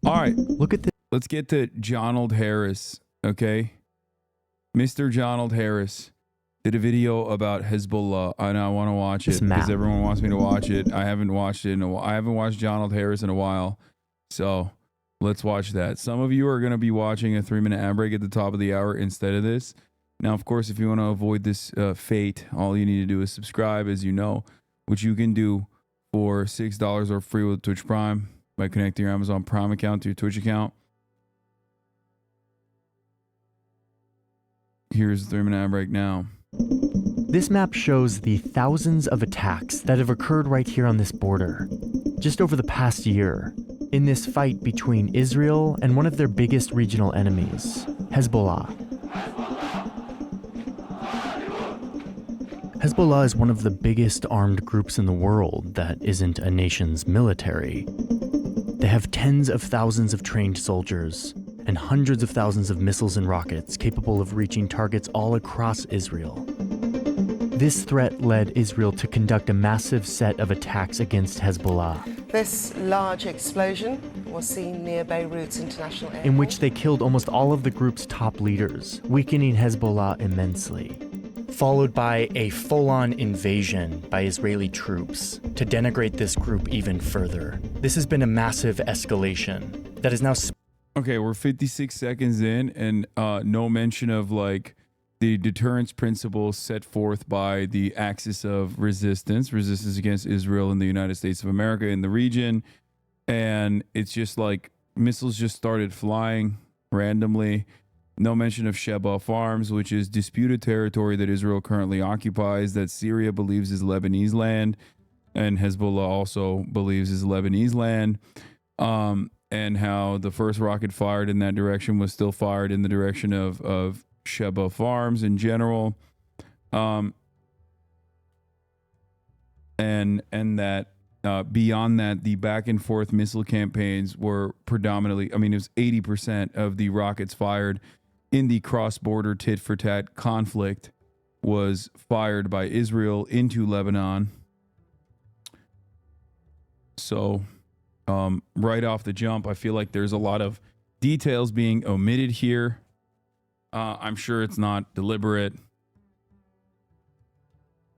All right, Look at this. let's get to Jonald Harris, okay? Mr. Jonald Harris did a video about Hezbollah, and I want to watch This it because map. everyone wants me to watch it. I haven't watched it in a while. I haven't watched Jonald Harris in a while, so let's watch that. Some of you are going to be watching a 3-minute ad break at the top of the hour instead of this. Now, of course, if you want to avoid this fate, all you need to do is subscribe, as you know, which you can do for $6 or free with Twitch Prime by connecting your Amazon Prime account to your Twitch account. Here's the 3-minute ad break now. This map shows the thousands of attacks that have occurred right here on this border, just over the past year, in this fight between Israel and one of their biggest regional enemies, Hezbollah. Hezbollah is one of the biggest armed groups in the world that isn't a nation's military. They have tens of thousands of trained soldiers and hundreds of thousands of missiles and rockets capable of reaching targets all across Israel. This threat led Israel to conduct a massive set of attacks against Hezbollah, This large explosion was seen near Beirut's international airport. in which they killed almost all of the group's top leaders, weakening Hezbollah immensely. Followed by a full-on invasion by Israeli troops to denigrate this group even further. This has been a massive escalation that is now... Okay, we're 56 seconds in, and no mention of like the deterrence principles set forth by the axis of resistance against Israel and the United States of America in the region. And it's just like missiles just started flying randomly. No mention of Sheba Farms, which is disputed territory that Israel currently occupies, that Syria believes is Lebanese land, and Hezbollah also believes is Lebanese land. And how the first rocket fired in that direction was still fired in the direction of Sheba Farms in general. And that beyond that, the back and forth missile campaigns were predominantly, I mean, it was 80% of the rockets fired in the cross-border tit-for-tat conflict was fired by Israel into Lebanon. So right off the jump, I feel like there's a lot of details being omitted here. I'm sure it's not deliberate.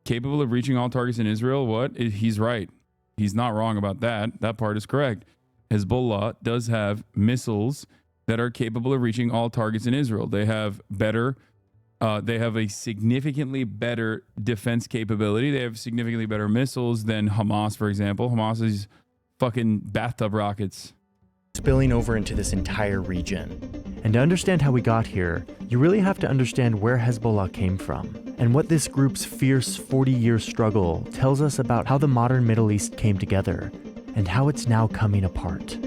Capable of reaching all targets in Israel? What? He's right. He's not wrong about that. That part is correct. Hezbollah does have missiles that are capable of reaching all targets in Israel. They have a significantly better defense capability. They have significantly better missiles than Hamas, for example. Hamas is fucking bathtub rockets. spilling over into this entire region. And to understand how we got here, you really have to understand where Hezbollah came from, and what this group's fierce 40-year struggle tells us about how the modern Middle East came together, and how it's now coming apart.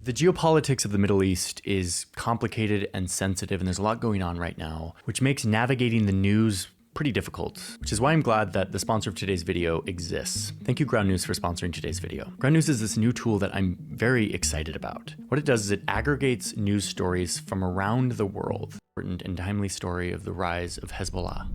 The geopolitics of the Middle East is complicated and sensitive, and there's a lot going on right now, which makes navigating the news pretty difficult, which is why I'm glad that the sponsor of today's video exists. Thank you, Ground News, for sponsoring today's video. Ground News is this new tool that I'm very excited about. What it does is it aggregates news stories from around the world. Important and timely story of the rise of Hezbollah.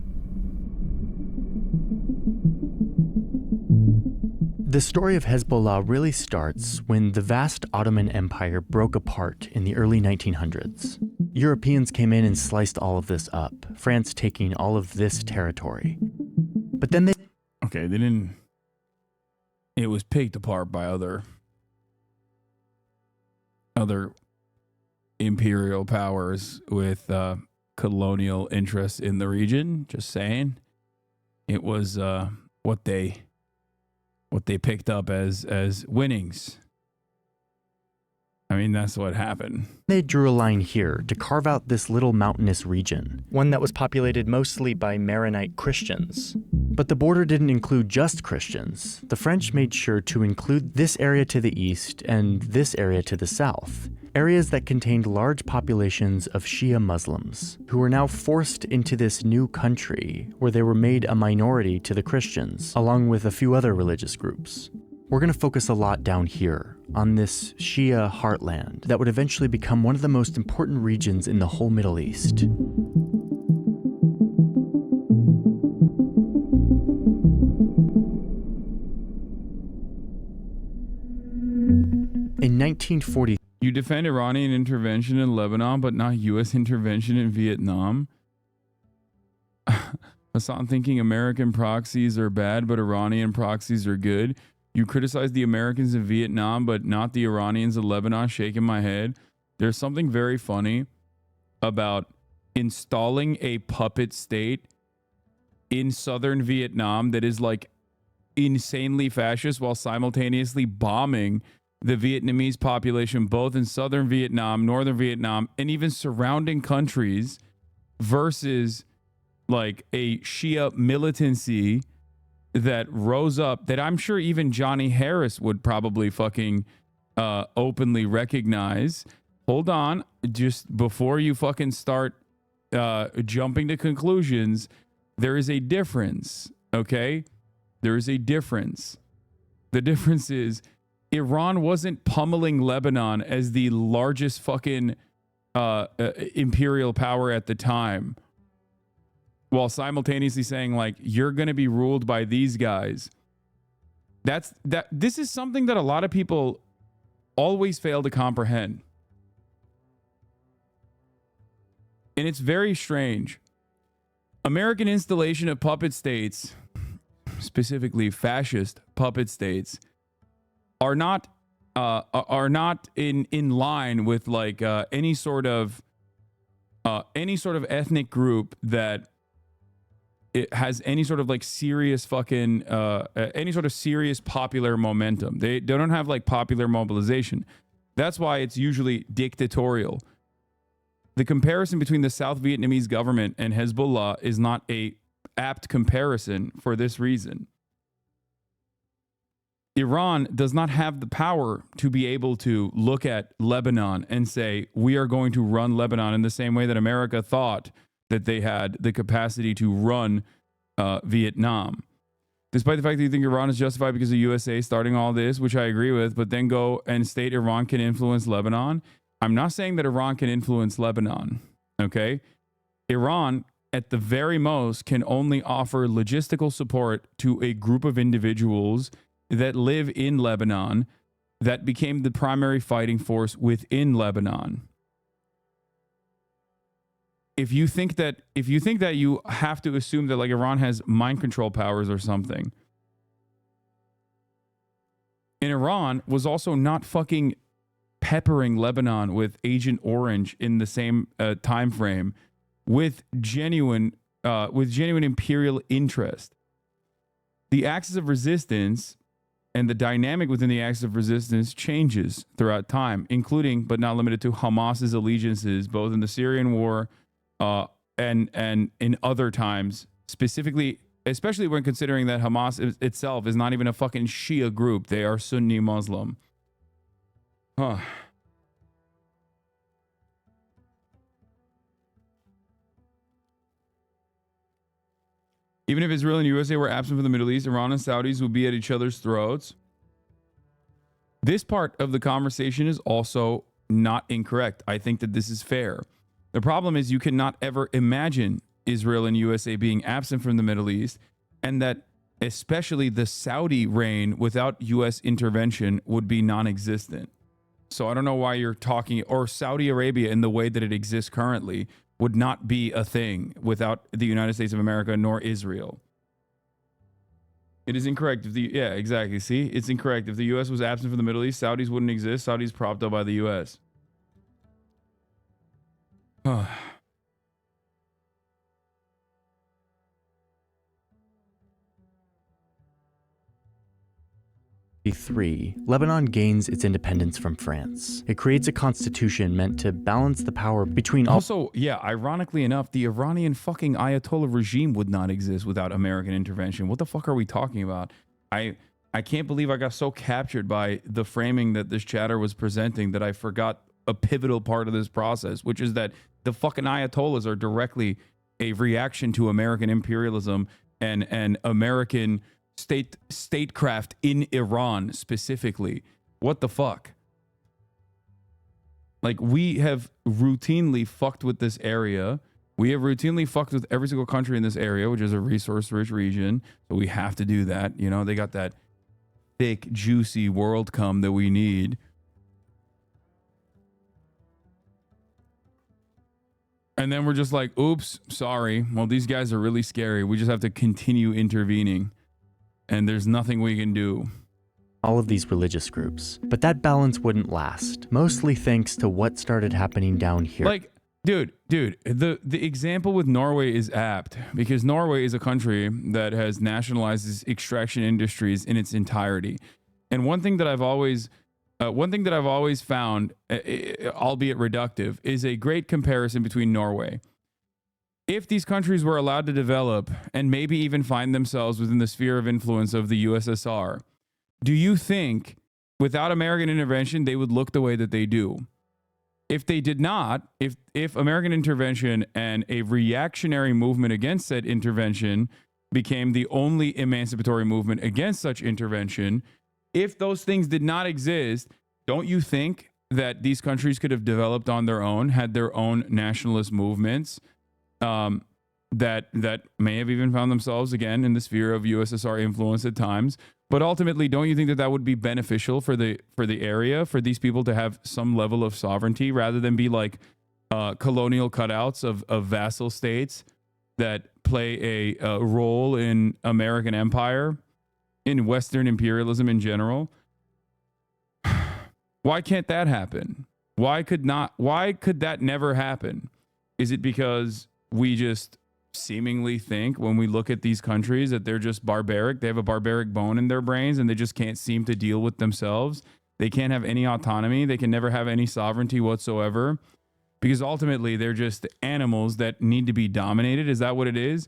The story of Hezbollah really starts when the vast Ottoman Empire broke apart in the early 1900s. Europeans came in and sliced all of this up, France taking all of this territory. But then they didn't. It was picked apart by other imperial powers with colonial interests in the region. Just saying, it was what they picked up as winnings. I mean, that's what happened. They drew a line here to carve out this little mountainous region, one that was populated mostly by Maronite Christians. But the border didn't include just Christians. The French made sure to include this area to the east and this area to the south, areas that contained large populations of Shia Muslims, who were now forced into this new country where they were made a minority to the Christians, along with a few other religious groups. We're going to focus a lot down here, on this Shia heartland that would eventually become one of the most important regions in the whole Middle East. 1940. You defend Iranian intervention in Lebanon, but not U.S. intervention in Vietnam? Hassan thinking American proxies are bad, but Iranian proxies are good. You criticize the Americans in Vietnam, but not the Iranians in Lebanon. Shaking my head. There's something very funny about installing a puppet state in southern Vietnam that is like insanely fascist while simultaneously bombing the Vietnamese population, both in southern Vietnam, northern Vietnam, and even surrounding countries, versus like a Shia militancy that rose up that I'm sure even Johnny Harris would probably fucking openly recognize. Hold on, just before you fucking start jumping to conclusions, there is a difference, okay? There is a difference. The difference is Iran wasn't pummeling Lebanon as the largest fucking imperial power at the time, while simultaneously saying like, you're going to be ruled by these guys. This is something that a lot of people always fail to comprehend. And it's very strange. American installation of puppet states, specifically fascist puppet states, are not in line with like any sort of ethnic group that it has any sort of like serious fucking any sort of serious popular momentum. They don't have like popular mobilization. That's why it's usually dictatorial. The comparison between the South Vietnamese government and Hezbollah is not a apt comparison for this reason. Iran does not have the power to be able to look at Lebanon and say, we are going to run Lebanon in the same way that America thought that they had the capacity to run Vietnam. Despite the fact that you think Iran is justified because of USA starting all this, which I agree with, but then go and state Iran can influence Lebanon. I'm not saying that Iran can influence Lebanon, okay? Iran, at the very most, can only offer logistical support to a group of individuals that live in Lebanon that became the primary fighting force within Lebanon. If you think that you have to assume that like Iran has mind control powers or something, and Iran was also not fucking peppering Lebanon with Agent Orange in the same time frame with genuine imperial interest. The axis of resistance and the dynamic within the axis of resistance changes throughout time, including but not limited to Hamas's allegiances, both in the Syrian war and in other times, specifically, especially when considering that Hamas itself is not even a fucking Shia group. They are Sunni Muslim. Huh. Even if Israel and USA were absent from the Middle East, Iran and Saudis would be at each other's throats. This part of the conversation is also not incorrect. I think that this is fair. The problem is you cannot ever imagine Israel and USA being absent from the Middle East, and that especially the Saudi reign without U.S. intervention would be non-existent. So I don't know why you're talking, or Saudi Arabia in the way that it exists currently would not be a thing without the United States of America nor Israel. It is incorrect. Yeah, exactly. See, it's incorrect. If the U.S. was absent from the Middle East, Saudis wouldn't exist. Saudis propped up by the U.S. Lebanon gains its independence from France. It creates a constitution meant to balance the power between all. Also, yeah, ironically enough, the Iranian fucking Ayatollah regime would not exist without American intervention. What the fuck are we talking about? I can't believe I got so captured by the framing that this chatter was presenting that I forgot a pivotal part of this process, which is that the fucking Ayatollahs are directly a reaction to American imperialism and American statecraft in Iran specifically. What the fuck? Like, we have routinely fucked with this area. We have routinely fucked with every single country in this area, which is a resource-rich region. So we have to do that. You know, they got that thick, juicy world cum that we need. And then we're just like, oops, sorry. Well, these guys are really scary. We just have to continue intervening. And there's nothing we can do. All of these religious groups. But that balance wouldn't last, mostly thanks to what started happening down here. Like, dude, the example with Norway is apt because Norway is a country that has nationalized its extraction industries in its entirety. And one thing that I've always found, albeit reductive, is a great comparison between Norway. If these countries were allowed to develop and maybe even find themselves within the sphere of influence of the USSR, do you think without American intervention, they would look the way that they do? If they did not, if American intervention and a reactionary movement against said intervention became the only emancipatory movement against such intervention, if those things did not exist, don't you think that these countries could have developed on their own, had their own nationalist movements that may have even found themselves again in the sphere of USSR influence at times? But ultimately, don't you think that that would be beneficial for the area, for these people to have some level of sovereignty rather than be like colonial cutouts of vassal states that play a role in American empire, in Western imperialism in general? Why can't that happen? Why could that never happen? Is it because we just seemingly think when we look at these countries that they're just barbaric? They have a barbaric bone in their brains and they just can't seem to deal with themselves. They can't have any autonomy. They can never have any sovereignty whatsoever because ultimately they're just animals that need to be dominated. Is that what it is?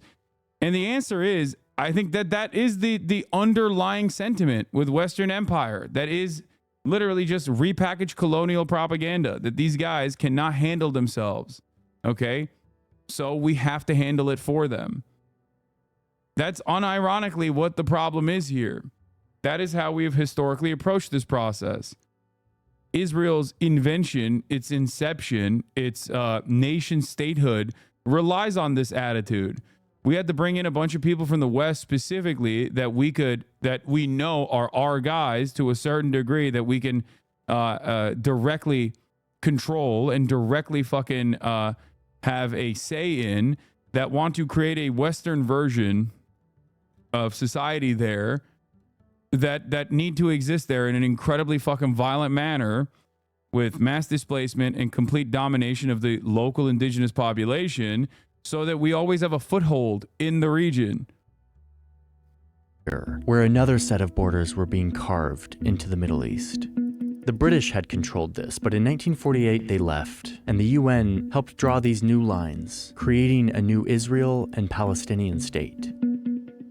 And the answer is, I think that is the underlying sentiment with Western empire. That is literally just repackaged colonial propaganda, that these guys cannot handle themselves. Okay? So we have to handle it for them. That's unironically what the problem is here. That is how we have historically approached this process. Israel's invention, its inception, its nation statehood relies on this attitude. We had to bring in a bunch of people from the West specifically that we know are our guys to a certain degree, that we can directly control and directly fucking have a say in, that want to create a Western version of society there that need to exist there in an incredibly fucking violent manner with mass displacement and complete domination of the local indigenous population so that we always have a foothold in the region. Where another set of borders were being carved into the Middle East. The British had controlled this, but in 1948 they left, and the UN helped draw these new lines, creating a new Israel and Palestinian state.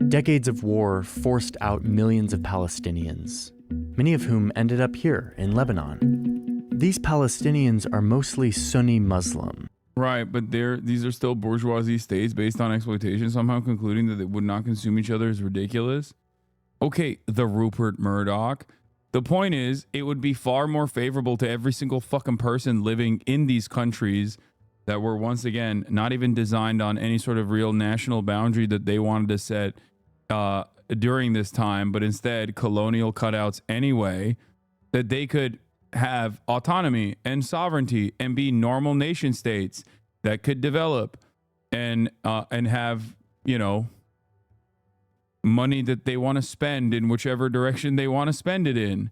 Decades of war forced out millions of Palestinians, many of whom ended up here in Lebanon. These Palestinians are mostly Sunni Muslim. Right, but these are still bourgeoisie states based on exploitation. Somehow concluding that they would not consume each other is ridiculous. Okay, the Rupert Murdoch. The point is, it would be far more favorable to every single fucking person living in these countries that were, once again, not even designed on any sort of real national boundary that they wanted to set during this time, but instead colonial cutouts anyway, that they could have autonomy and sovereignty and be normal nation states that could develop and have, you know, money that they want to spend in whichever direction they want to spend it in.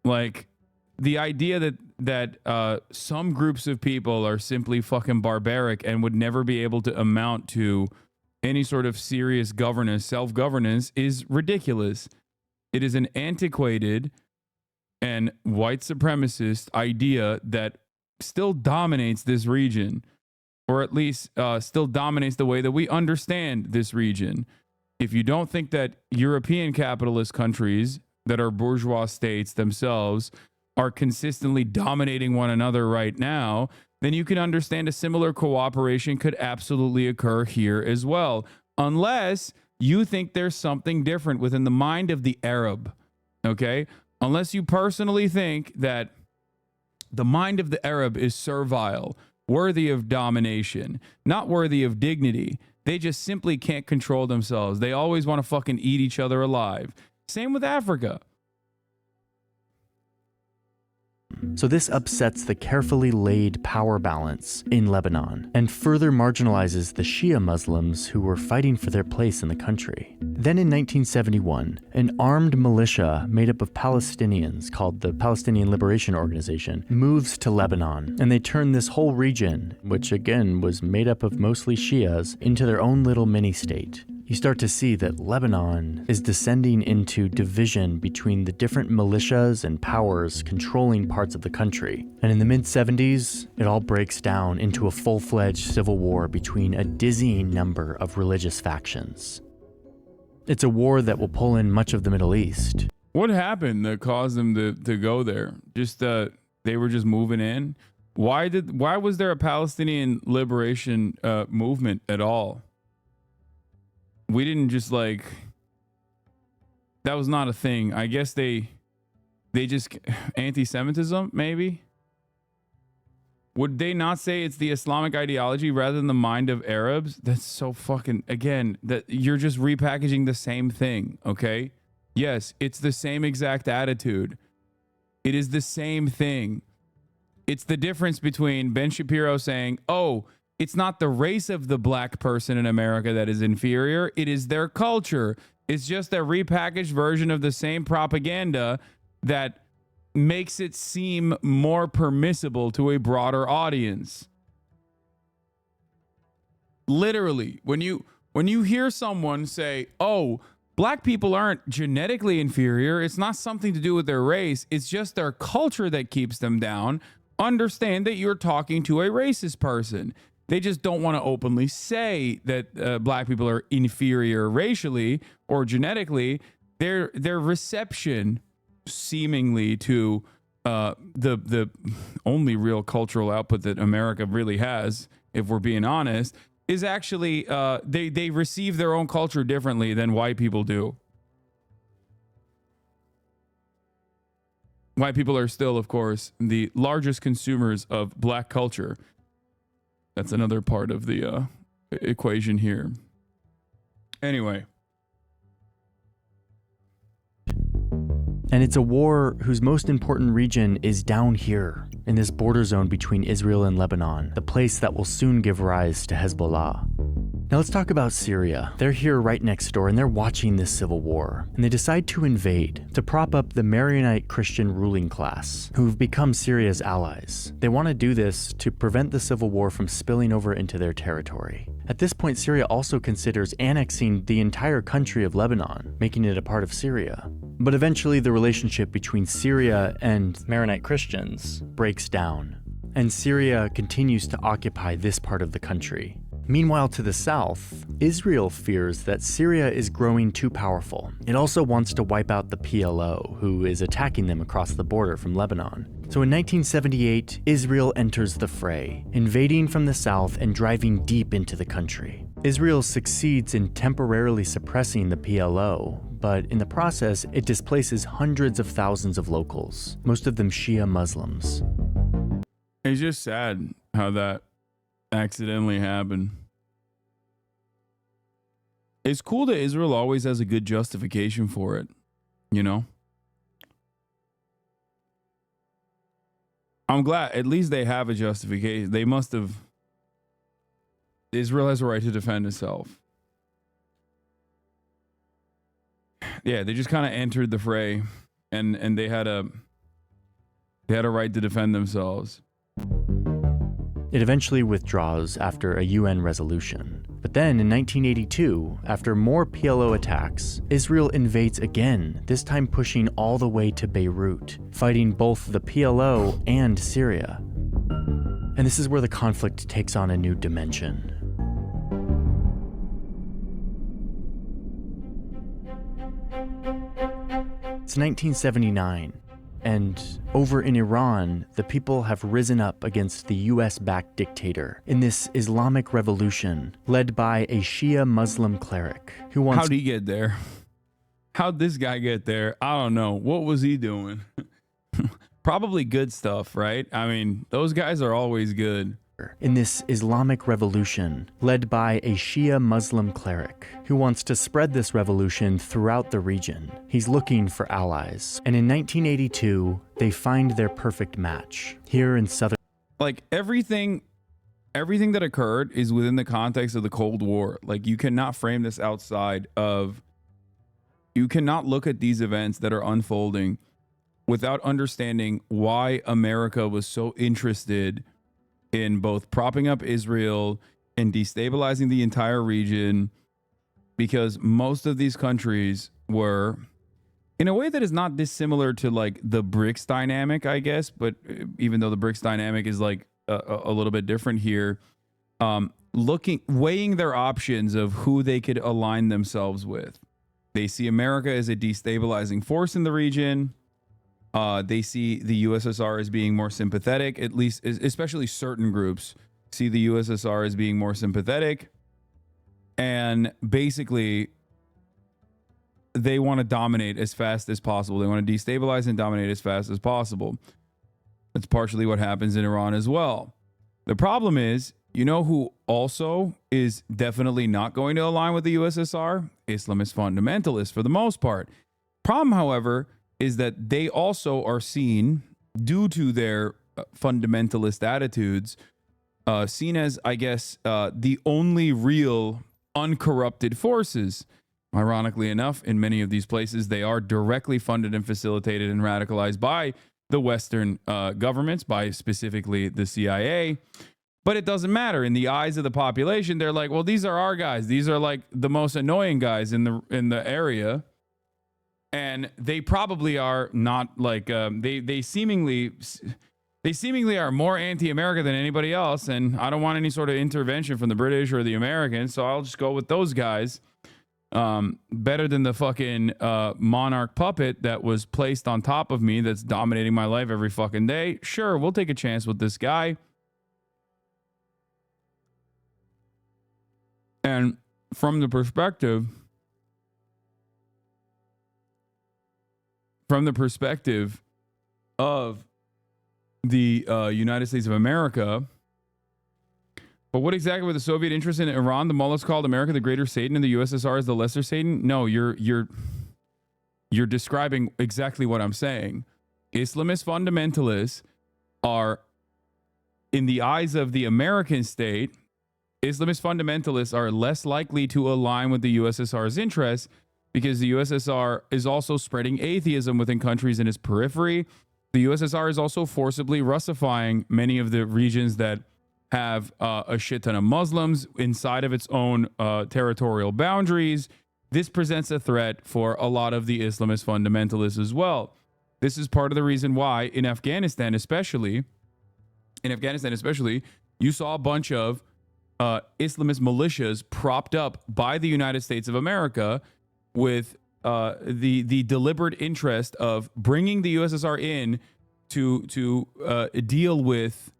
Like the idea that some groups of people are simply fucking barbaric and would never be able to amount to any sort of serious governance, self-governance, is ridiculous. It is an antiquated and white supremacist idea that still dominates this region, or at least still dominates the way that we understand this region. If you don't think that European capitalist countries that are bourgeois states themselves are consistently dominating one another right now, then you can understand a similar cooperation could absolutely occur here as well, unless you think there's something different within the mind of the Arab, okay? Unless you personally think that the mind of the Arab is servile, worthy of domination, not worthy of dignity. They just simply can't control themselves. They always want to fucking eat each other alive. Same with Africa. Muslim. So this upsets the carefully laid power balance in Lebanon and further marginalizes the Shia Muslims who were fighting for their place in the country. Then in 1971, an armed militia made up of Palestinians called the Palestinian Liberation Organization moves to Lebanon, and they turn this whole region, which again was made up of mostly Shias, into their own little mini-state. You start to see that Lebanon is descending into division between the different militias and powers controlling parts of the country. And in the mid-70s, it all breaks down into a full-fledged civil war between a dizzying number of religious factions. It's a war that will pull in much of the Middle East. What happened that caused them to go there? Just they were just moving in? Why was there a Palestinian liberation movement at all? We didn't just that was not a thing. I guess they just anti-Semitism, maybe? Would they not say it's the Islamic ideology rather than the mind of Arabs? That's so fucking, again, that you're just repackaging the same thing, okay? Yes, it's the same exact attitude. It is the same thing. It's the difference between Ben Shapiro saying, oh, it's not the race of the black person in America that is inferior. It is their culture. It's just a repackaged version of the same propaganda that makes it seem more permissible to a broader audience. Literally, when you hear someone say, oh, black people aren't genetically inferior, it's not something to do with their race, it's just their culture that keeps them down, understand that you're talking to a racist person. They just don't want to openly say that black people are inferior racially or genetically. Their reception, seemingly, to the only real cultural output that America really has, if we're being honest, is actually they receive their own culture differently than white people do. White people are still, of course, the largest consumers of black culture. That's another part of the equation here. Anyway. And it's a war whose most important region is down here, in this border zone between Israel and Lebanon, the place that will soon give rise to Hezbollah. Now let's talk about Syria. They're here right next door and they're watching this civil war. And they decide to invade, to prop up the Maronite Christian ruling class, who've become Syria's allies. They want to do this to prevent the civil war from spilling over into their territory. At this point, Syria also considers annexing the entire country of Lebanon, making it a part of Syria. But eventually the relationship between Syria and Maronite Christians breaks down, and Syria continues to occupy this part of the country. Meanwhile, to the south, Israel fears that Syria is growing too powerful. It also wants to wipe out the PLO, who is attacking them across the border from Lebanon. So in 1978, Israel enters the fray, invading from the south and driving deep into the country. Israel succeeds in temporarily suppressing the PLO, but in the process, it displaces hundreds of thousands of locals, most of them Shia Muslims. It's just sad how that accidentally happened. It's cool that Israel always has a good justification for it, you know? I'm glad at least they have a justification. They must have. Israel has a right to defend itself. Yeah, they just kind of entered the fray and they had a right to defend themselves. It eventually withdraws after a UN resolution. But then in 1982, after more PLO attacks, Israel invades again, this time pushing all the way to Beirut, fighting both the PLO and Syria. And this is where the conflict takes on a new dimension. It's 1979. And over in Iran, the people have risen up against the US-backed dictator in this Islamic revolution led by a Shia Muslim cleric who wants— How'd he get there? How'd this guy get there? I don't know. What was he doing? Probably good stuff, right? I mean, those guys are always good. in this Islamic revolution led by a Shia Muslim cleric who wants to spread this revolution throughout the region. He's looking for allies. And in 1982, they find their perfect match here in southern. Like everything that occurred is within the context of the Cold War. Like you cannot frame this outside of, you cannot look at these events that are unfolding without understanding why America was so interested in both propping up Israel and destabilizing the entire region, because most of these countries were, in a way that is not dissimilar to like the BRICS dynamic, I guess, but even though the BRICS dynamic is like a little bit different here, weighing their options of who they could align themselves with. They see America as a destabilizing force in the region. They see the USSR as being more sympathetic, at least, especially certain groups see the USSR as being more sympathetic. And basically, they want to dominate as fast as possible. They want to destabilize and dominate as fast as possible. That's partially what happens in Iran as well. The problem is, you know who also is definitely not going to align with the USSR? Islamist fundamentalists, for the most part. Problem, however, is that they also are seen, due to their fundamentalist attitudes, seen as, I guess, the only real uncorrupted forces. Ironically enough, in many of these places, they are directly funded and facilitated and radicalized by the Western governments, by specifically the CIA. But it doesn't matter. In the eyes of the population, they're like, well, these are our guys. These are like the most annoying guys in the area. And they probably are not like, they seemingly are more anti-America than anybody else. And I don't want any sort of intervention from the British or the Americans. So I'll just go with those guys. Better than the fucking monarch puppet that was placed on top of me that's dominating my life every fucking day. Sure, we'll take a chance with this guy. And from the perspective of the United States of America, but what exactly were the Soviet interests in Iran? The mullahs called America the greater Satan and the USSR as the lesser Satan? No, you're describing exactly what I'm saying. Islamist fundamentalists are, in the eyes of the American state, Islamist fundamentalists are less likely to align with the USSR's interests because the USSR is also spreading atheism within countries in its periphery. The USSR is also forcibly Russifying many of the regions that have a shit ton of Muslims inside of its own territorial boundaries. This presents a threat for a lot of the Islamist fundamentalists as well. This is part of the reason why in Afghanistan especially, you saw a bunch of Islamist militias propped up by the United States of America with the deliberate interest of bringing the USSR in to deal with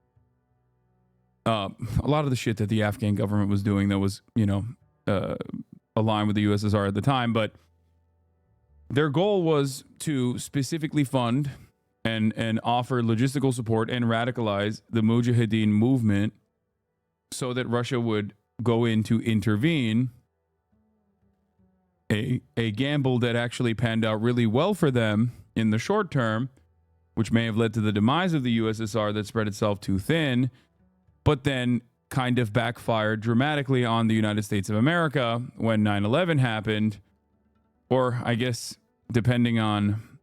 a lot of the shit that the Afghan government was doing that was, aligned with the USSR at the time. But their goal was to specifically fund and offer logistical support and radicalize the Mujahideen movement so that Russia would go in to intervene. A gamble that actually panned out really well for them in the short term, which may have led to the demise of the USSR that spread itself too thin, but then kind of backfired dramatically on the United States of America when 9/11 happened, or I guess depending on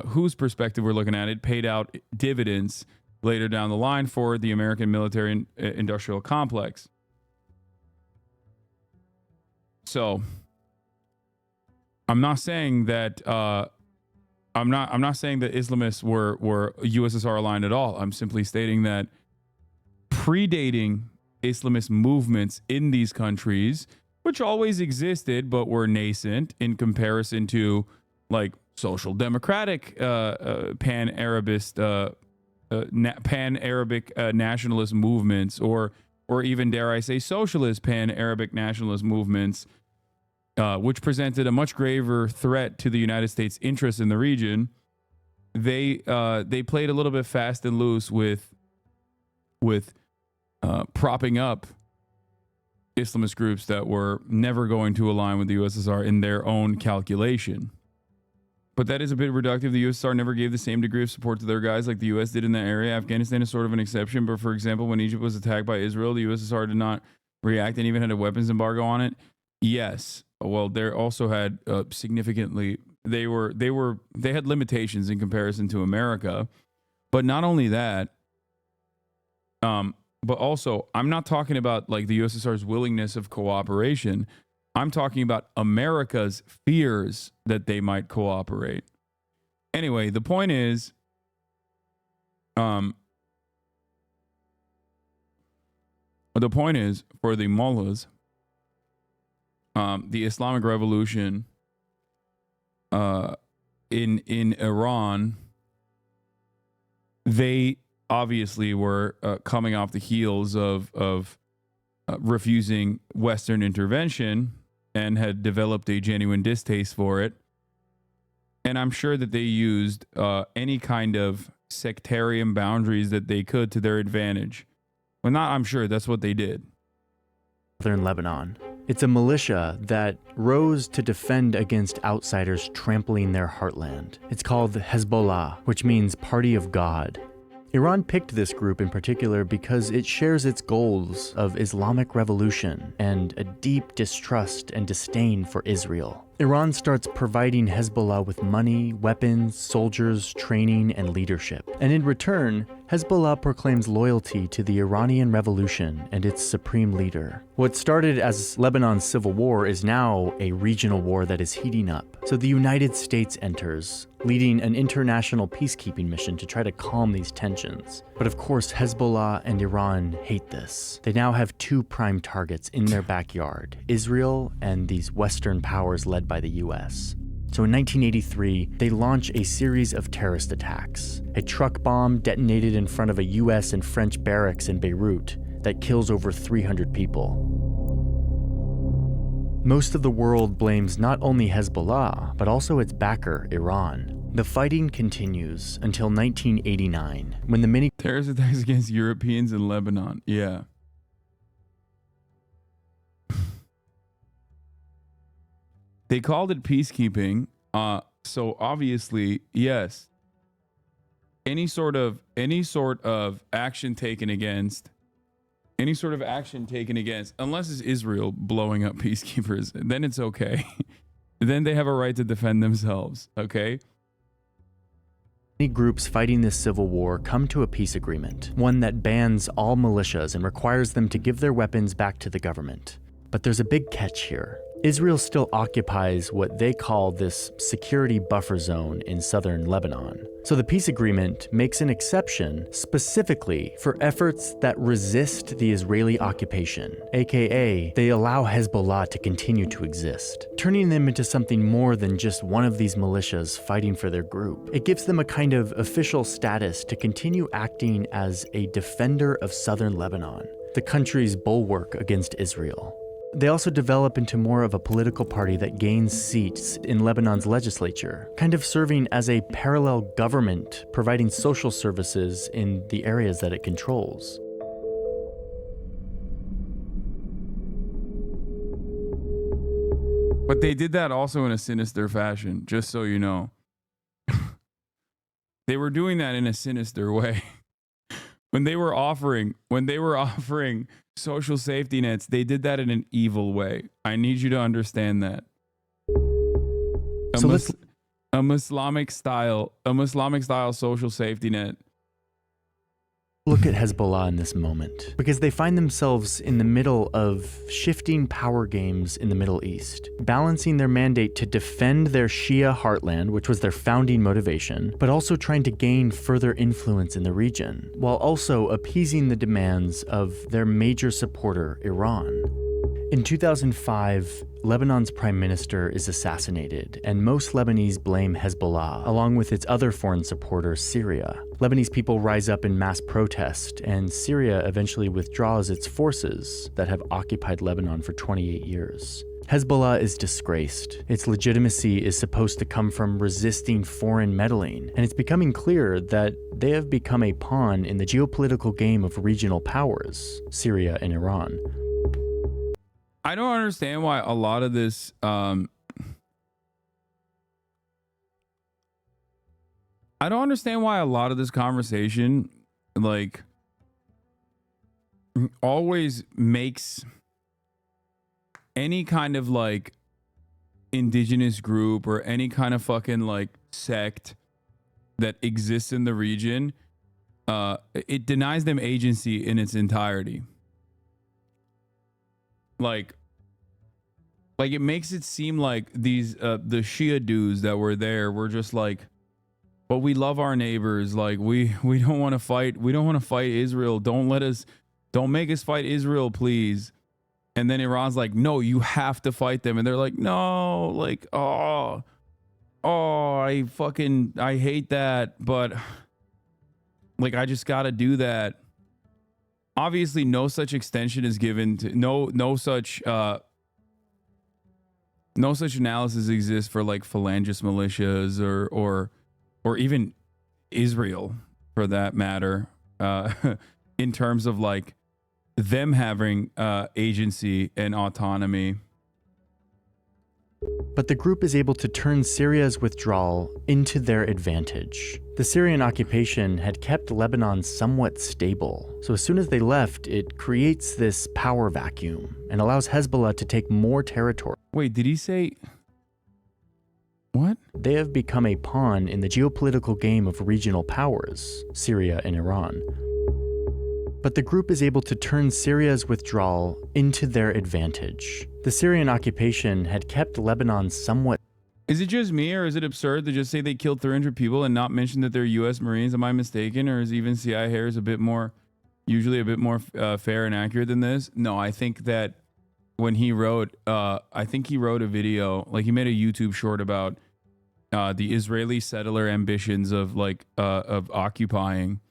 whose perspective we're looking at, it paid out dividends later down the line for the American military industrial complex. So I'm not saying that I'm not saying that Islamists were USSR aligned at all. I'm simply stating that predating Islamist movements in these countries, which always existed but were nascent in comparison to like social democratic pan-Arabist pan-Arabic nationalist movements, or even, dare I say, socialist pan-Arabic nationalist movements, which presented a much graver threat to the United States' interests in the region. They played a little bit fast and loose with propping up Islamist groups that were never going to align with the USSR in their own calculation. But that is a bit reductive. The USSR never gave the same degree of support to their guys like the US did in that area. Afghanistan is sort of an exception. But for example, when Egypt was attacked by Israel, the USSR did not react and even had a weapons embargo on it. Yes. Well, they also had significantly, they had limitations in comparison to America. But not only that, but also, I'm not talking about like the USSR's willingness of cooperation. I'm talking about America's fears that they might cooperate. Anyway, the point is, for the mullahs, the Islamic Revolution in Iran, they obviously were coming off the heels of refusing Western intervention and had developed a genuine distaste for it. And I'm sure that they used any kind of sectarian boundaries that they could to their advantage. Well, not I'm sure, that's what they did. Southern Lebanon. It's a militia that rose to defend against outsiders trampling their heartland. It's called Hezbollah, which means Party of God. Iran picked this group in particular because it shares its goals of Islamic revolution and a deep distrust and disdain for Israel. Iran starts providing Hezbollah with money, weapons, soldiers, training, and leadership. And in return, Hezbollah proclaims loyalty to the Iranian Revolution and its supreme leader. What started as Lebanon's Civil War is now a regional war that is heating up. So the United States enters, leading an international peacekeeping mission to try to calm these tensions. But of course, Hezbollah and Iran hate this. They now have two prime targets in their backyard, Israel and these Western powers led by the US. So in 1983, they launch a series of terrorist attacks. A truck bomb detonated in front of a US and French barracks in Beirut that kills over 300 people. Most of the world blames not only Hezbollah, but also its backer, Iran. The fighting continues until 1989, when the mini Terrorist attacks against Europeans in Lebanon. Yeah. They called it peacekeeping. So obviously, yes. Any sort of action taken against, unless it's Israel blowing up peacekeepers, then it's okay. Then they have a right to defend themselves. Okay. Many groups fighting this civil war come to a peace agreement, one that bans all militias and requires them to give their weapons back to the government. But there's a big catch here. Israel still occupies what they call this security buffer zone in southern Lebanon. So the peace agreement makes an exception specifically for efforts that resist the Israeli occupation, aka they allow Hezbollah to continue to exist, turning them into something more than just one of these militias fighting for their group. It gives them a kind of official status to continue acting as a defender of southern Lebanon, the country's bulwark against Israel. They also develop into more of a political party that gains seats in Lebanon's legislature, kind of serving as a parallel government, providing social services in the areas that it controls. But they did that also in a sinister fashion, just so you know. They were doing that in a sinister way. When they were offering social safety nets, they did that in an evil way. I need you to understand that. A Islamic style social safety net. Look at Hezbollah in this moment, because they find themselves in the middle of shifting power games in the Middle East, balancing their mandate to defend their Shia heartland, which was their founding motivation, but also trying to gain further influence in the region, while also appeasing the demands of their major supporter, Iran. In 2005, Lebanon's prime minister is assassinated, and most Lebanese blame Hezbollah, along with its other foreign supporter, Syria. Lebanese people rise up in mass protest, and Syria eventually withdraws its forces that have occupied Lebanon for 28 years. Hezbollah is disgraced. Its legitimacy is supposed to come from resisting foreign meddling, and it's becoming clear that they have become a pawn in the geopolitical game of regional powers, Syria and Iran. I don't understand why a lot of this I don't understand why a lot of this conversation like always makes any kind of like indigenous group or any kind of fucking like sect that exists in the region, it denies them agency in its entirety. Like it makes it seem like these the Shia dudes that were there were just like, but we love our neighbors, like we don't want to fight, Israel, don't make us fight Israel, please. And then Iran's like, no, you have to fight them. And they're like, no, like, I hate that, but like I just gotta do that. Obviously no such extension is given to no such analysis exists for like phalangist militias or even Israel for that matter, in terms of like them having agency and autonomy. But the group is able to turn Syria's withdrawal into their advantage. The Syrian occupation had kept Lebanon somewhat stable, so as soon as they left, it creates this power vacuum and allows Hezbollah to take more territory. Wait, did he say what? They have become a pawn in the geopolitical game of regional powers, Syria and Iran. But the group is able to turn Syria's withdrawal into their advantage. The Syrian occupation had kept Lebanon somewhat. Is it just me, or is it absurd to just say they killed 300 people and not mention that they're U.S. Marines? Am I mistaken, or is even CIA Harris usually a bit more fair and accurate than this? No, I think that when he wrote, I think he wrote a video, like he made a YouTube short about the Israeli settler ambitions of occupying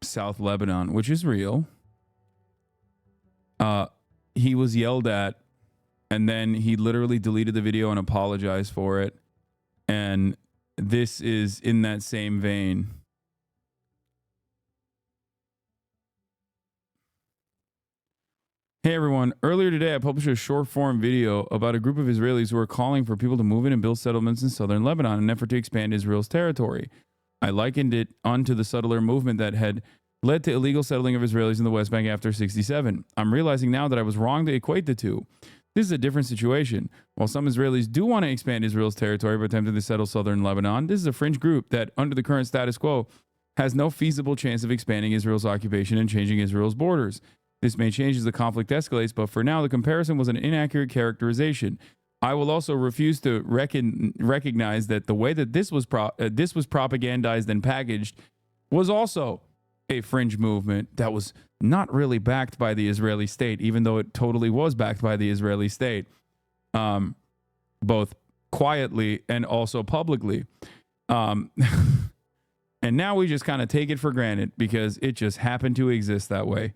South Lebanon, which is real. He was yelled at, and then he literally deleted the video and apologized for it. And this is in that same vein. Hey everyone, earlier today I published a short form video about a group of Israelis who are calling for people to move in and build settlements in southern Lebanon in an effort to expand Israel's territory. I likened it onto the settler movement that had led to illegal settling of Israelis in the West Bank after 1967. I'm realizing now that I was wrong to equate the two. This is a different situation. While some Israelis do want to expand Israel's territory by attempting to settle southern Lebanon, this is a fringe group that, under the current status quo, has no feasible chance of expanding Israel's occupation and changing Israel's borders. This may change as the conflict escalates, but for now, the comparison was an inaccurate characterization. I will also refuse to recognize that the way that this was propagandized and packaged was also a fringe movement that was not really backed by the Israeli state, even though it totally was backed by the Israeli state, both quietly and also publicly. And now we just kind of take it for granted because it just happened to exist that way.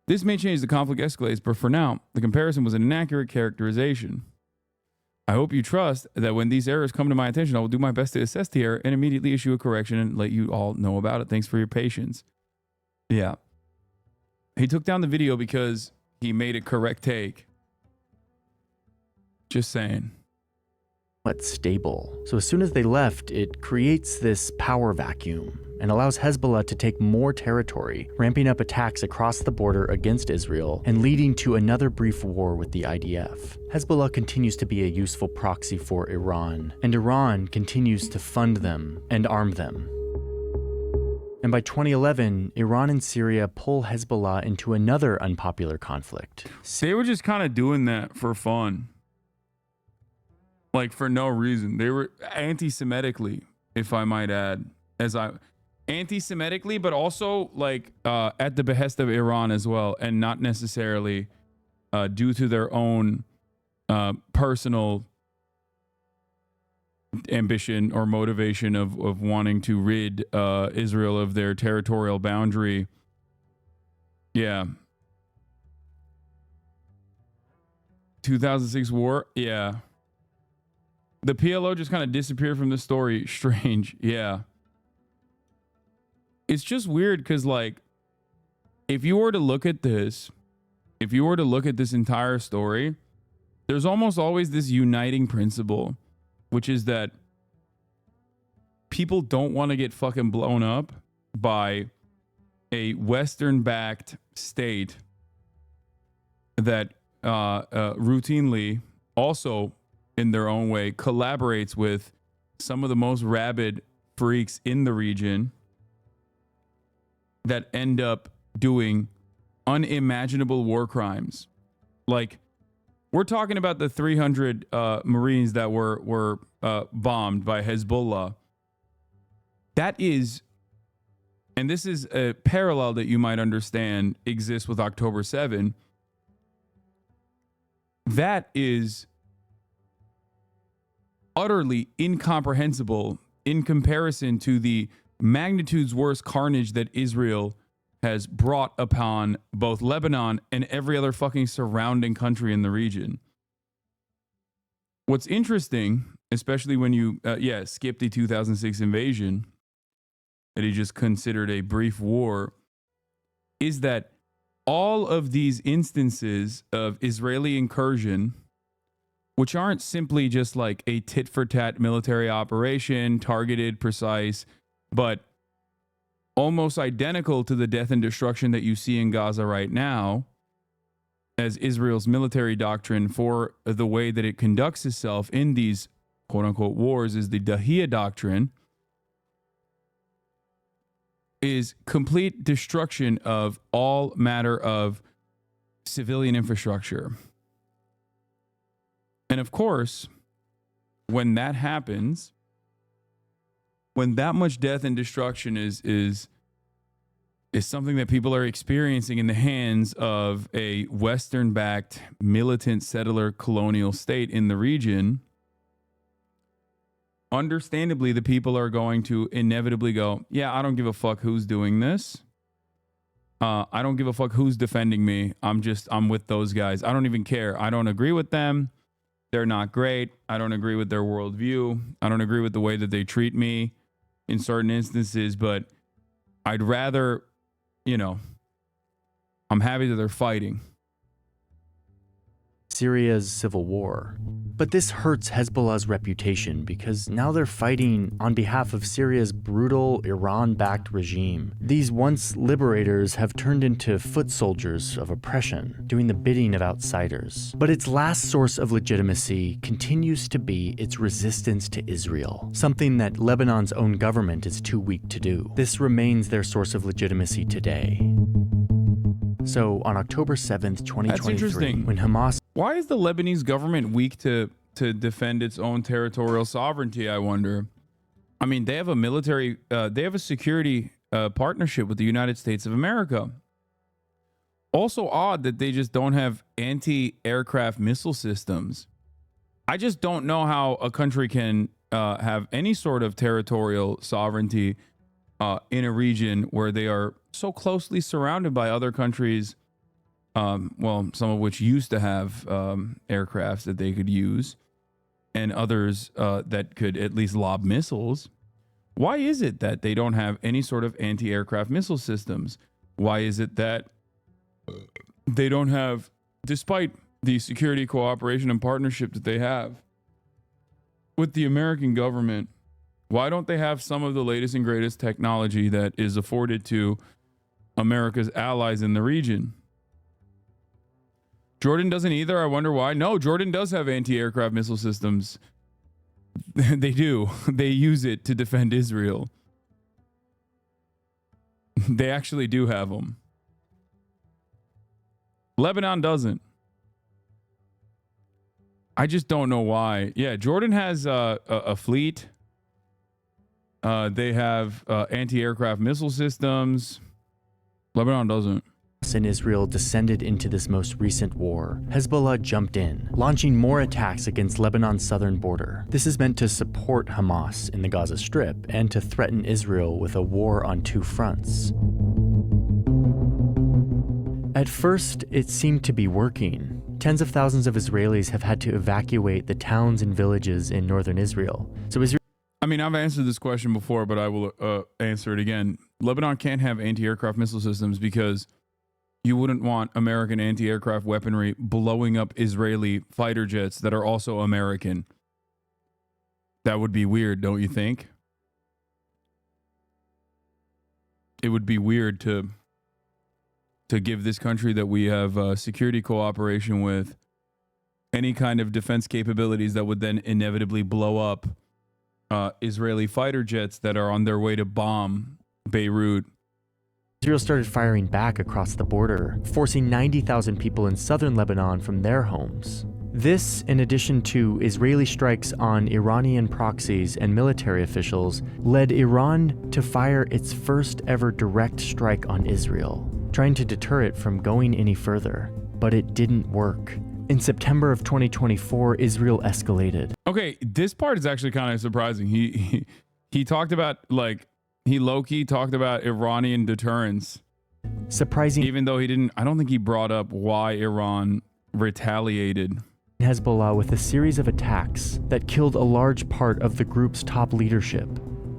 This may change as the conflict escalates, but for now, the comparison was an inaccurate characterization. I hope you trust that when these errors come to my attention, I will do my best to assess the error and immediately issue a correction and let you all know about it. Thanks for your patience. Yeah. He took down the video because he made a correct take. Just saying. But stable. So as soon as they left, it creates this power vacuum and allows Hezbollah to take more territory, ramping up attacks across the border against Israel and leading to another brief war with the IDF. Hezbollah continues to be a useful proxy for Iran, and Iran continues to fund them and arm them. And by 2011, Iran and Syria pull Hezbollah into another unpopular conflict. They were just kind of doing that for fun. Like for no reason. They were anti-Semitically, if I might add, anti-Semitically, but also like at the behest of Iran as well, and not necessarily due to their own personal ambition or motivation of wanting to rid Israel of their territorial boundary. Yeah. 2006 war. Yeah. The PLO just kind of disappeared from the story. Strange. Yeah. It's just weird because, like, if you were to look at this entire story, there's almost always this uniting principle, which is that people don't want to get fucking blown up by a Western-backed state that routinely, also in their own way, collaborates with some of the most rabid freaks in the region that end up doing unimaginable war crimes. Like, we're talking about the 300 Marines that were bombed by Hezbollah. That is, and this is a parallel that you might understand exists with October 7. That is utterly incomprehensible in comparison to the magnitudes worse carnage that Israel has brought upon both Lebanon and every other fucking surrounding country in the region. What's interesting, especially when you skip the 2006 invasion that he just considered a brief war, is that all of these instances of Israeli incursion, which aren't simply just like a tit-for-tat military operation, targeted, precise, but almost identical to the death and destruction that you see in Gaza right now, as Israel's military doctrine for the way that it conducts itself in these quote-unquote wars is the Dahiyya doctrine, is complete destruction of all matter of civilian infrastructure. And of course, when that happens, when that much death and destruction is something that people are experiencing in the hands of a Western-backed militant settler colonial state in the region, understandably, the people are going to inevitably go, yeah, I don't give a fuck who's doing this. I don't give a fuck who's defending me. I'm with those guys. I don't even care. I don't agree with them. They're not great. I don't agree with their worldview. I don't agree with the way that they treat me in certain instances, but I'd rather, I'm happy that they're fighting. Syria's civil war. But this hurts Hezbollah's reputation because now they're fighting on behalf of Syria's brutal Iran-backed regime. These once liberators have turned into foot soldiers of oppression, doing the bidding of outsiders. But its last source of legitimacy continues to be its resistance to Israel, something that Lebanon's own government is too weak to do. This remains their source of legitimacy today. So on October 7th, 2023, when Hamas... Why is the Lebanese government weak to defend its own territorial sovereignty, I wonder? I mean, they have a military, they have a security partnership with the United States of America. Also odd that they just don't have anti-aircraft missile systems. I just don't know how a country can have any sort of territorial sovereignty in a region where they are so closely surrounded by other countries, some of which used to have aircrafts that they could use, and others that could at least lob missiles. Why is it that they don't have any sort of anti-aircraft missile systems? Why is it that they don't have, despite the security cooperation and partnership that they have with the American government, why don't they have some of the latest and greatest technology that is afforded to America's allies in the region? Jordan doesn't either. I wonder why. No, Jordan does have anti-aircraft missile systems. They do. They use it to defend Israel. They actually do have them. Lebanon doesn't. I just don't know why. Yeah, Jordan has a fleet. They have anti-aircraft missile systems. Lebanon doesn't. And Israel descended into this most recent war, Hezbollah jumped in, launching more attacks against Lebanon's southern border. This is meant to support Hamas in the Gaza Strip and to threaten Israel with a war on two fronts. At first, it seemed to be working. Tens of thousands of Israelis have had to evacuate the towns and villages in northern Israel. So Israel I mean, I've answered this question before, but I will answer it again. Lebanon can't have anti-aircraft missile systems because you wouldn't want American anti-aircraft weaponry blowing up Israeli fighter jets that are also American. That would be weird, don't you think? It would be weird to give this country that we have security cooperation with any kind of defense capabilities that would then inevitably blow up Israeli fighter jets that are on their way to bomb Beirut. Israel started firing back across the border, forcing 90,000 people in southern Lebanon from their homes. This, in addition to Israeli strikes on Iranian proxies and military officials, led Iran to fire its first ever direct strike on Israel, trying to deter it from going any further. But it didn't work. In September of 2024, Israel escalated. Okay, this part is actually kind of surprising. He talked about, like, he low-key talked about Iranian deterrence. Surprising, even though I don't think he brought up why Iran retaliated. Hezbollah with a series of attacks that killed a large part of the group's top leadership,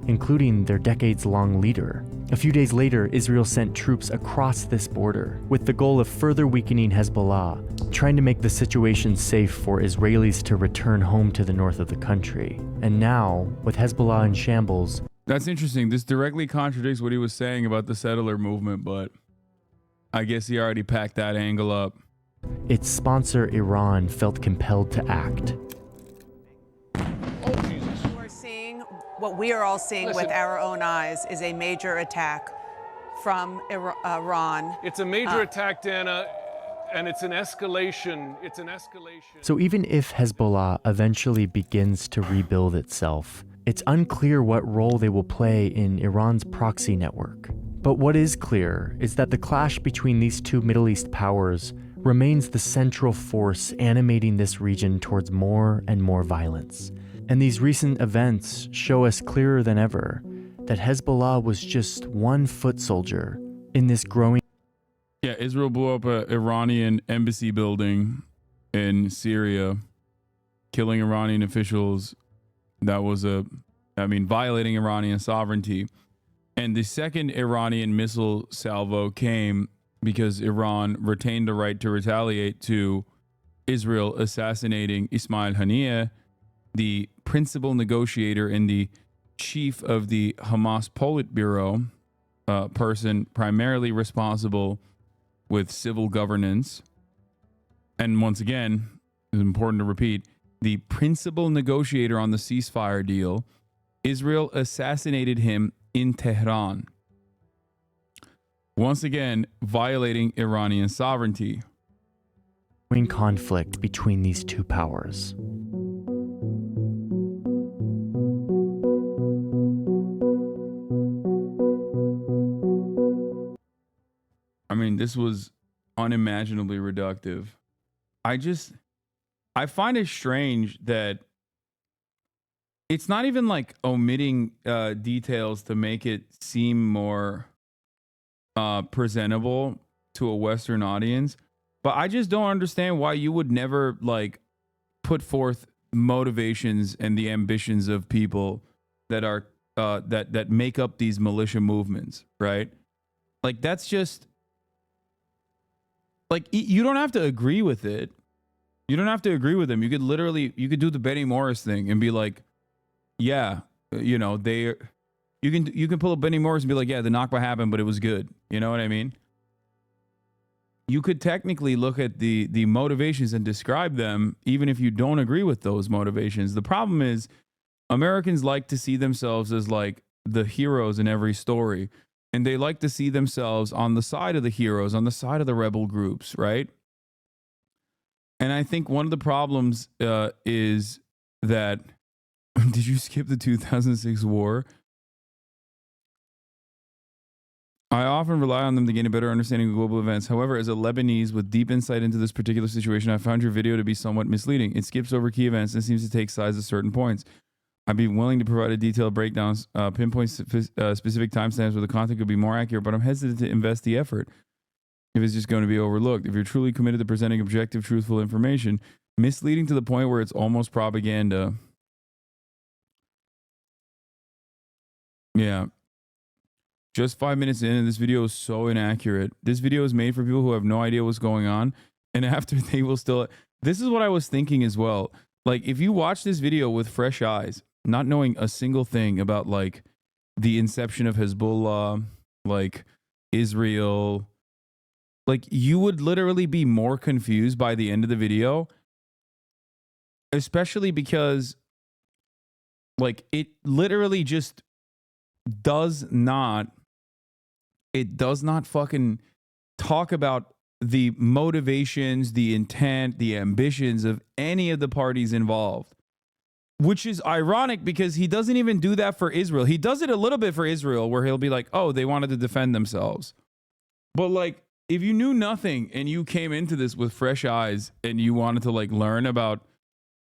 including their decades-long leader. A few days later, Israel sent troops across this border with the goal of further weakening Hezbollah, trying to make the situation safe for Israelis to return home to the north of the country. And now, with Hezbollah in shambles... That's interesting. This directly contradicts what he was saying about the settler movement, but I guess he already packed that angle up. Its sponsor, Iran, felt compelled to act. What we are all seeing with our own eyes is a major attack from Iran. It's a major attack, Dana, and it's an escalation. So even if Hezbollah eventually begins to rebuild itself, it's unclear what role they will play in Iran's proxy network. But what is clear is that the clash between these two Middle East powers remains the central force animating this region towards more and more violence. And these recent events show us clearer than ever that Hezbollah was just one foot soldier in this growing... Yeah, Israel blew up an Iranian embassy building in Syria, killing Iranian officials. That was violating Iranian sovereignty. And the second Iranian missile salvo came because Iran retained the right to retaliate to Israel assassinating Ismail Haniyeh, the principal negotiator and the chief of the Hamas Politburo, person primarily responsible with civil governance. And once again, it's important to repeat, the principal negotiator on the ceasefire deal. Israel assassinated him in Tehran, once again violating Iranian sovereignty. Conflict between these two powers. I mean, this was unimaginably reductive. I find it strange that it's not even like omitting details to make it seem more presentable to a Western audience. But I just don't understand why you would never like put forth motivations and the ambitions of people that are that make up these militia movements, right? Like that's just like you don't have to agree with it. You don't have to agree with them. You could do the Benny Morris thing and be like, yeah, you know, you can pull up Benny Morris and be like, yeah, the Nakba happened, but it was good. You know what I mean? You could technically look at the motivations and describe them, even if you don't agree with those motivations. The problem is Americans like to see themselves as like the heroes in every story. And they like to see themselves on the side of the heroes, on the side of the rebel groups, right? And I think one of the problems is that, did you skip the 2006 war? I often rely on them to gain a better understanding of global events. However, as a Lebanese with deep insight into this particular situation, I found your video to be somewhat misleading. It skips over key events and seems to take sides at certain points. I'd be willing to provide a detailed breakdown, pinpoint specific timestamps where the content could be more accurate, but I'm hesitant to invest the effort. if it's just going to be overlooked. If you're truly committed to presenting objective, truthful information, misleading to the point where it's almost propaganda. Yeah. Just 5 minutes in, and this video is so inaccurate. This video is made for people who have no idea what's going on. And after they will still... This is what I was thinking as well. Like, if you watch this video with fresh eyes, not knowing a single thing about, like, the inception of Hezbollah, like, Israel... Like, you would literally be more confused by the end of the video. Especially because, like, it literally just does not... It does not fucking talk about the motivations, the intent, the ambitions of any of the parties involved. Which is ironic because he doesn't even do that for Israel. He does it a little bit for Israel where he'll be like, oh, they wanted to defend themselves. But like, if you knew nothing and you came into this with fresh eyes and you wanted to like learn about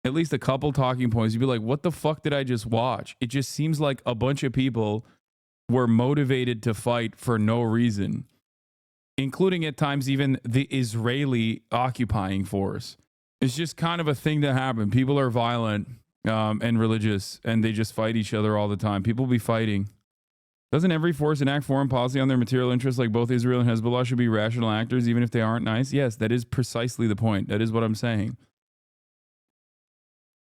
at least a couple talking points, you'd be like, what the fuck did I just watch? It just seems like a bunch of people were motivated to fight for no reason, including at times even the Israeli occupying force. It's just kind of a thing that happened. People are violent and religious, and they just fight each other all the time. People be fighting. Doesn't every force enact foreign policy on their material interests like both Israel and Hezbollah should be rational actors even if they aren't nice? Yes, that is precisely the point. That is what I'm saying.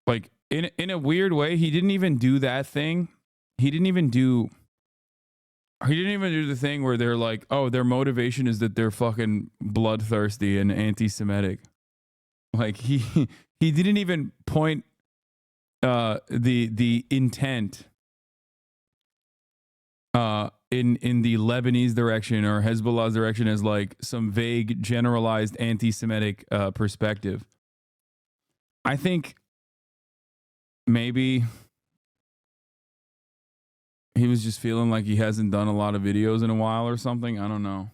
Like, in a weird way, he didn't even do that thing. He didn't even do the thing where they're like, oh, their motivation is that they're fucking bloodthirsty and anti-Semitic. Like, he didn't even point the intent in the Lebanese direction or Hezbollah's direction as like some vague generalized anti-Semitic perspective. I think maybe he was just feeling like he hasn't done a lot of videos in a while or something. I don't know.